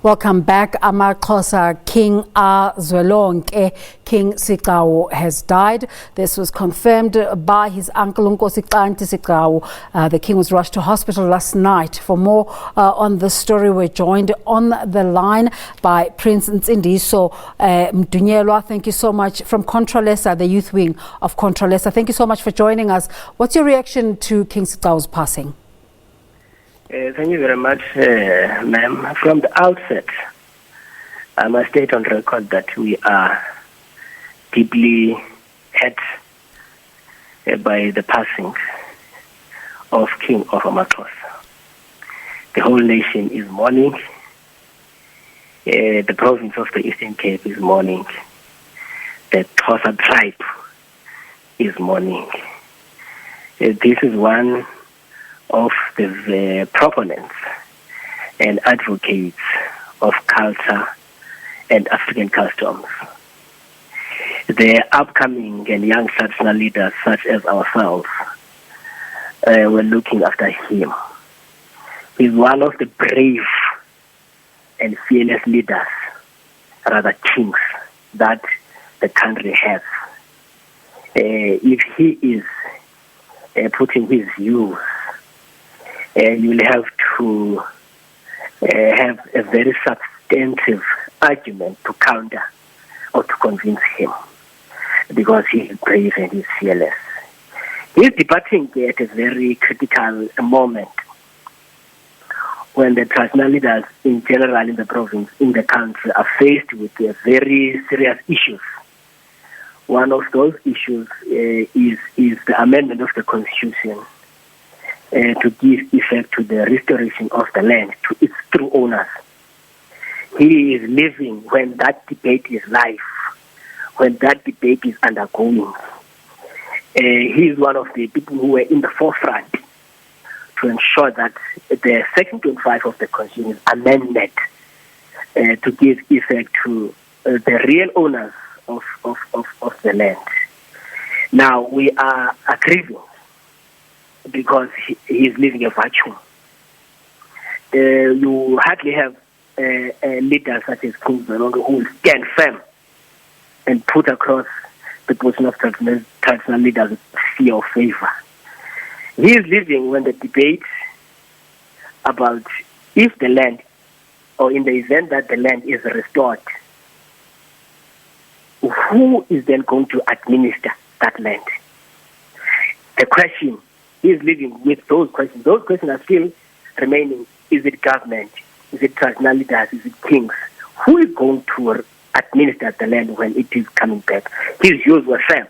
Welcome back. AmaXhosa King Zwelonke King Sigcawu has died. This was confirmed by his uncle Nkosi Xhanti Sigcawu. The king was rushed to hospital last night. For more on this story, we're joined on the line by Prince Ntsindiso Mdunyelwa. Thank you so much, from Contralesa, the youth wing of Contralesa. Thank you so much for joining us. What's your reaction to King Siccawu's passing? Thank you very much, ma'am. From the outset, I must state on record that we are deeply hurt by the passing of King of AmaXhosa. The whole nation is mourning. The province of the Eastern Cape is mourning. The Xhosa tribe is mourning. This is one of the proponents and advocates of culture and African customs. The upcoming and young traditional leaders such as ourselves were looking after him. He's one of the brave and fearless leaders, rather kings, that the country has. If he is putting his views, you'll have to have a very substantive argument to counter or to convince him, because he is brave and he's fearless. He's departing at a very critical moment when the traditional leaders in general in the province, in the country, are faced with very serious issues. One of those issues is the amendment of the Constitution to give effect to the restoration of the land to its true owners. He is living when that debate is live, when that debate is undergoing. He is one of the people who were in the forefront to ensure that the Section 25 of the Constitution is amended to give effect to the real owners of the land. Now, we are grieving because he is living a vacuum. You hardly have leaders such as King Zwelonke who will stand firm and put across the position of traditional leaders with fear or favor. He is living when the debate about if the land, or in the event that the land is restored, who is then going to administer that land? The question, he is living with those questions. Those questions are still remaining. Is it government? Is it traditional leaders? Is it kings? Who is going to administer the land when it is coming back? His views were firm.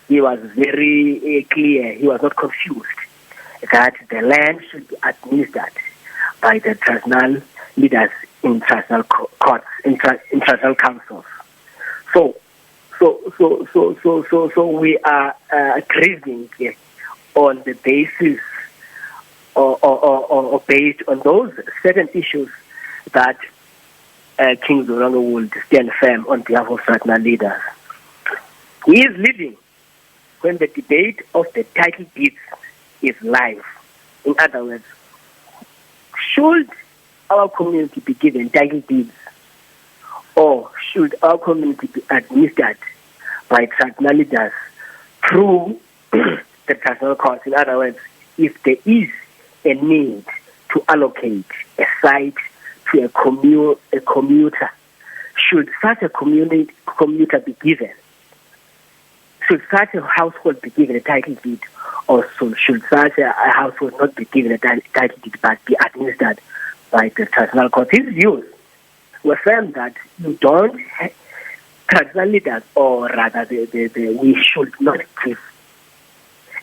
He was very clear. He was not confused that the land should be administered by the traditional leaders in traditional courts, in traditional councils. So we are grieving on the basis or based on those certain issues that King Zwelonke would stand firm on behalf of traditional leaders. He is living when the debate of the title deeds is live. In other words, should our community be given title deeds, or should our community be administered by traditional leaders through the traditional courts? In other words, if there is a need to allocate a site to a commuter, should such a commuter be given? Should such a household be given a title deed, or should such a household not be given a title deed but be administered by the traditional court? His views were firm that you don't have traditional leaders, or rather we should not give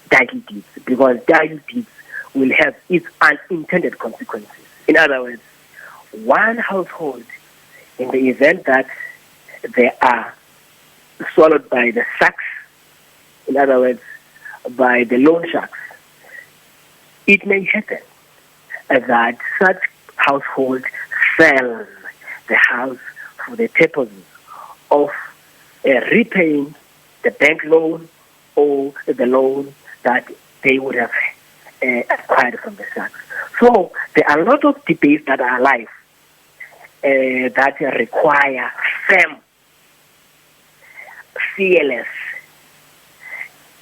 title deeds, because title deeds will have its unintended consequences. In other words, one household, in the event that they are swallowed by the sharks, in other words, by the loan sharks, it may happen that such household sells the house for the purposes of repaying the bank loan or the loan that they would have acquired from the sharks. So there are a lot of debates that are alive that require firm, fearless,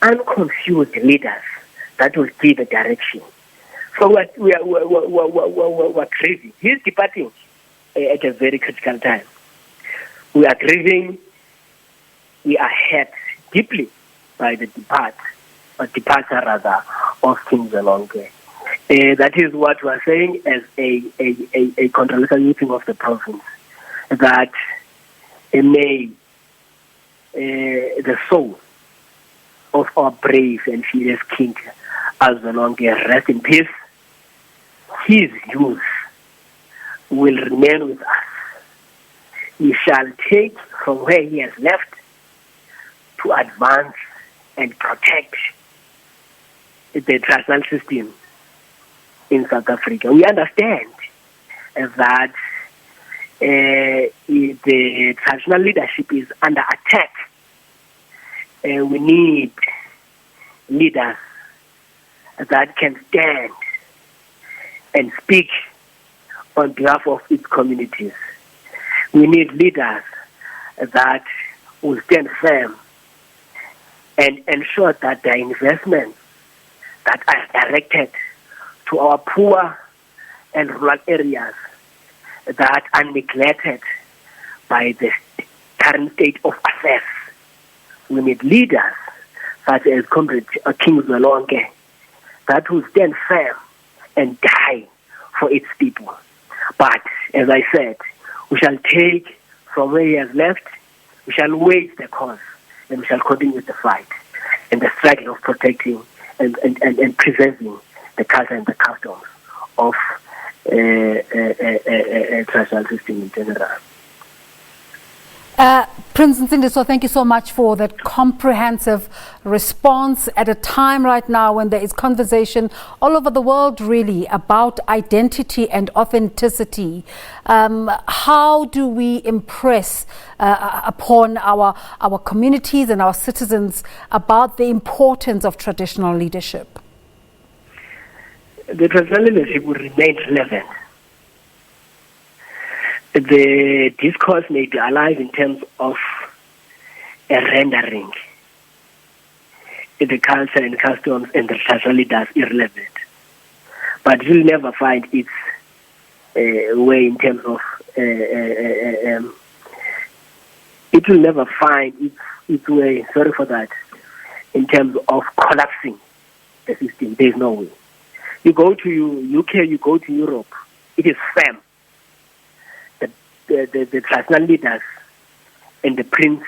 unconfused leaders that will give a direction. So we're grieving. He's departing at a very critical time. We are grieving. We are hurt deeply by the departure of King Zwelonke. That is what we are saying as a Contralesa meeting of the province, that may the soul of our brave and fearless King Zwelonke rest in peace. His youth will remain with us. He shall take from where he has left to advance and protect the transnational system in South Africa. We understand that the traditional leadership is under attack. We need leaders that can stand and speak on behalf of its communities. We need leaders that will stand firm and ensure that the investments that are directed to our poor and rural areas that are neglected by the current state of affairs. We need leaders such as Comrade King Zwelonke that will stand firm and die for its people. But, as I said, we shall take from where he has left, we shall wage the cause, and we shall continue the fight and the struggle of protecting and preserving the culture and the customs of a traditional system in general. Prince Ntsindiso, thank you so much for that comprehensive response at a time right now when there is conversation all over the world really about identity and authenticity. How do we impress upon our communities and our citizens about the importance of traditional leadership? The traditional leadership will remain relevant. The discourse may be alive in terms of a rendering the culture and customs and the traditional leaders irrelevant. But it will never find its way in terms of it will never find its way, sorry for that, in terms of collapsing the system. There is no way. You go to UK, you go to Europe, it is firm. The traditional leaders and the prince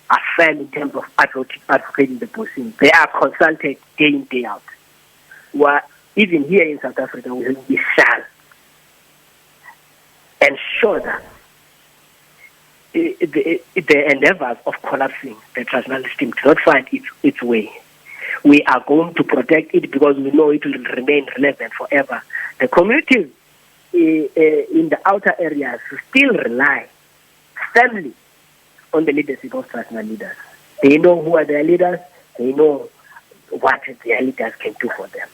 are firm in terms of advocating the position. They are consulted day in, day out. While even here in South Africa, we shall ensure that the endeavors of collapsing the traditional system do not find its way. We are going to protect it because we know it will remain relevant forever. The communities in the outer areas still rely firmly on the leadership of traditional leaders. They know who are their leaders. They know what their leaders can do for them.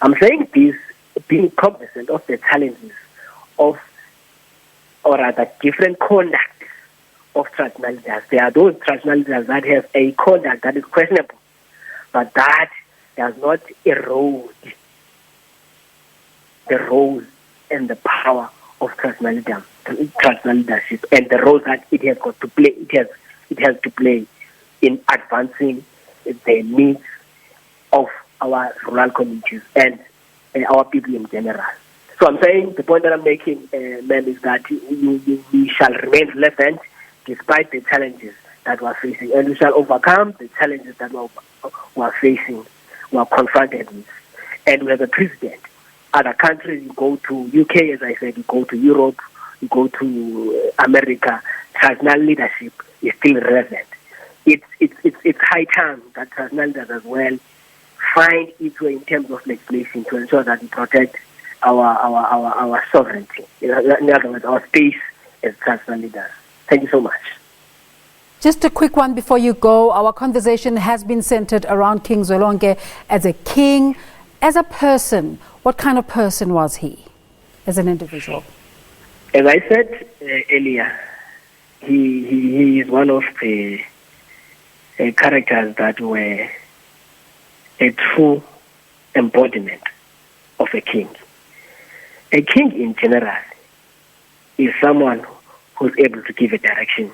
I'm saying this being cognizant of the challenges of, or rather, different conduct of traditional leaders. There are those traditional leaders that have a conduct that is questionable, but that does not erode the role and the power of traditional leadership and the role that it has got to play. It has to play in advancing the needs of our rural communities and our people in general. So I'm saying the point that I'm making, ma'am, is that we shall remain relevant despite the challenges that we're facing, and we shall overcome the challenges that we're facing, we're confronted with, and we have a precedent. Other countries, you go to UK, as I said, you go to Europe, you go to America, traditional leadership is still relevant. It's high time that traditional leaders as well find its way in terms of legislation to ensure that we protect our sovereignty. In other words, our space as traditional leaders. Thank you so much. Just a quick one before you go. Our conversation has been centered around King Zwelonke as a king, as a person. What kind of person was he as an individual? As I said earlier, he is one of the characters that were a true embodiment of a king. A king in general is someone who's able to give a direction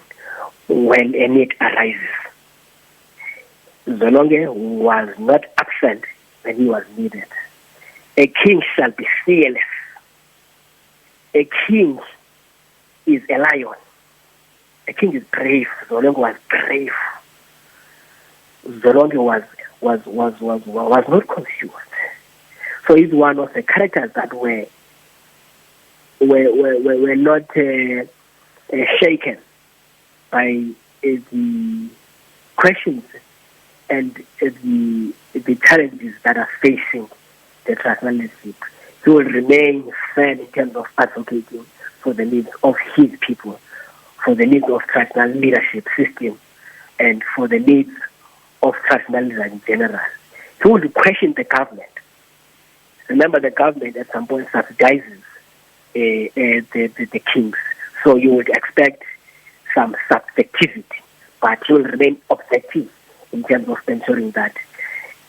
when a need arises. Zwelonke was not absent when he was needed. A king shall be fearless. A king is a lion. A king is brave. Zwelonke was brave. Zwelonke was not confused. So he's one of the characters that were not shaken by the questions and the challenges that are facing the traditional leadership. He will remain firm in terms of advocating for the needs of his people, for the needs of traditional leadership system, and for the needs of traditionalism in general. He will question the government. Remember, the government at some point subsidizes the kings, so you would expect some subjectivity, but he will remain objective in terms of ensuring that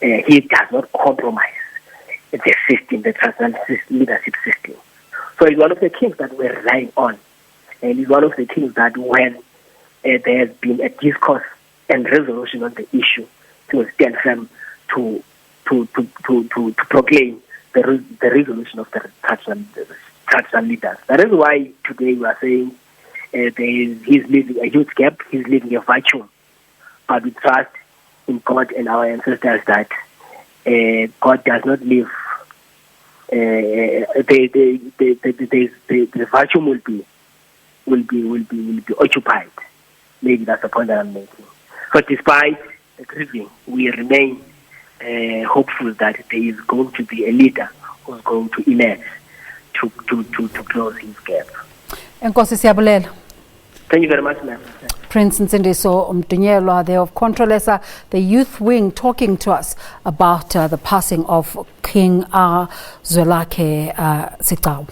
he does not compromise the system, the traditional leadership system. So he's one of the kings that we're relying on, and he's one of the kings that when there has been a discourse and resolution on the issue, he will stand firm to proclaim the resolution of the traditional leaders. That is why today we are saying he's leaving a huge gap, he's leaving a vacuum. But we trust in God and our ancestors that God does not leave. The vacuum will be occupied. Maybe that's the point that I'm making. So despite the grieving, we remain hopeful that there is going to be a leader who's going to emerge to close his gap. Nkosi siyabulela. Thank you very much, ma'am. Prince Ntsindiso Mdunyelwa there of Contralesa, the youth wing, talking to us about the passing of King Zwelonke Sigcawu.